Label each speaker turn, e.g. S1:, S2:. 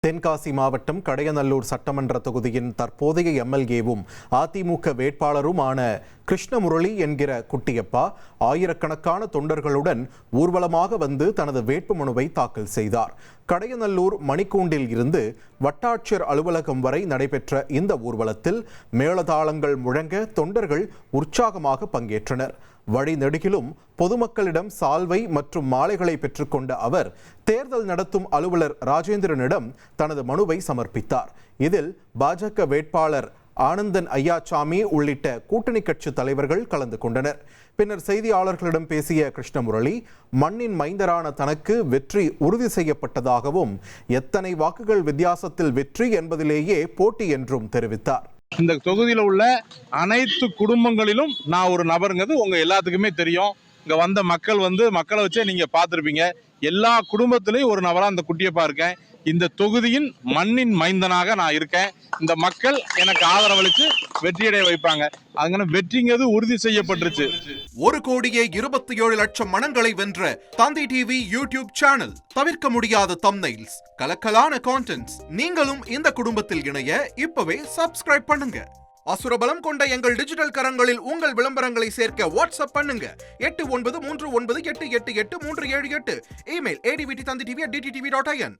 S1: தென்காசி மாவட்டம் கடையநல்லூர் சட்டமன்ற தொகுதியின் தற்போதைய எம்எல்ஏவும் அதிமுக வேட்பாளருமான கிருஷ்ணமுரளி என்கிற குட்டியப்பா ஆயிரக்கணக்கான தொண்டர்களுடன் ஊர்வலமாக வந்து தனது வேட்புமனுவை தாக்கல் செய்தார். கடையநல்லூர் மணிக்கூண்டில் இருந்து வட்டாட்சியர் அலுவலகம் வரை நடைபெற்ற இந்த ஊர்வலத்தில் மேளதாளங்கள் முழங்க தொண்டர்கள் உற்சாகமாக பங்கேற்றனர். வழிநெடுகிலும் பொதுமக்களிடம் சால்வை மற்றும் மாலைகளை பெற்றுக்கொண்ட அவர் தேர்தல் நடத்தும் அலுவலர் ராஜேந்திரனிடம் தனது மனுவை சமர்ப்பித்தார். இதில் பாஜக வேட்பாளர் ஆனந்தன் ஐயாச்சாமி உள்ளிட்ட கூட்டணி கட்சி தலைவர்கள் கலந்து கொண்டனர். பின்னர் செய்தியாளர்களிடம் பேசிய கிருஷ்ணமுரளி, மண்ணின் மைந்தரான தனக்கு வெற்றி உறுதி செய்யப்பட்டதாகவும் எத்தனை வாக்குகள் வித்தியாசத்தில் வெற்றி என்பதிலேயே போட்டி என்றும் தெரிவித்தார்.
S2: இந்த தொகுதியில் உள்ள அனைத்து குடும்பங்களிலும் நான் ஒரு நபருங்கிறது உங்க எல்லாத்துக்குமே தெரியும். இங்க வந்த மக்களை வச்சே நீங்க பார்த்துருப்பீங்க. எல்லா குடும்பத்திலையும் ஒரு நபரா இந்த குட்டியப்பா இருக்கேன். இந்த தொகுதியின் மண்ணின் மைந்தனாக நான் இருக்கேன். இந்த மக்கள் எனக்கு ஆதரவளித்து வெற்றியடைய வைப்பாங்க. அதனால வெற்றிங்கிறது உறுதி செய்யப்பட்டுருச்சு.
S3: 1,27,00,000 மனங்களை வென்ற தந்தி டிவி யூடியூப் சேனல். தவிர்க்க முடியாத தம்ப்நெயில்ஸ், கலக்கலான கான்டென்ட்ஸ். நீங்களும் இந்த குடும்பத்தில் இணைய இப்பவே சப்ஸ்கிரைப் பண்ணுங்க. அசுரபலம் கொண்ட எங்கள் டிஜிட்டல் கரங்களில் உங்கள் விளம்பரங்களை சேர்க்க வாட்ஸ்அப் பண்ணுங்க. 8939888838. Email advttv@dttv.in.